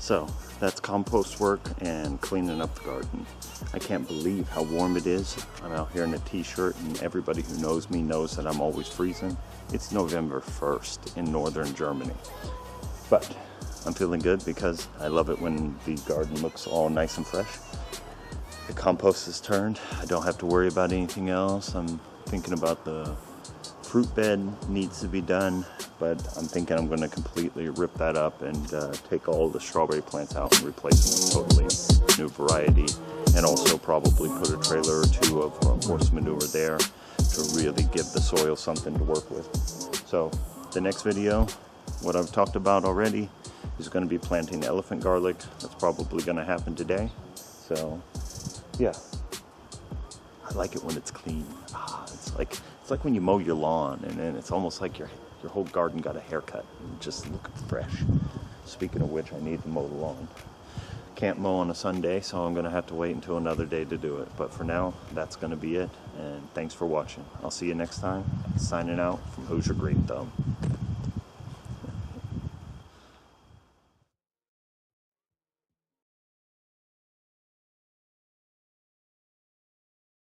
So that's compost work and cleaning up the garden. I can't believe how warm it is. I'm out here in a t-shirt, and everybody who knows me knows that I'm always freezing. It's November 1st in northern Germany. But I'm feeling good because I love it when the garden looks all nice and fresh. The compost is turned. I don't have to worry about anything else. I'm thinking about the fruit bed needs to be done, but I'm thinking I'm going to completely rip that up and take all the strawberry plants out and replace them with totally new variety, and also probably put a trailer or two of horse manure there to really give the soil something to work with. So the next video, what I've talked about already, is going to be planting elephant garlic. That's probably going to happen today. So yeah, I like it when it's clean. It's like when you mow your lawn, and then it's almost like your whole garden got a haircut and just looking fresh. Speaking of which, I need to mow the lawn. Can't mow on a Sunday, so I'm gonna have to wait until another day to do it. But for now, that's gonna be it. And thanks for watching. I'll see you next time. Signing out from Hoosier Green Thumb.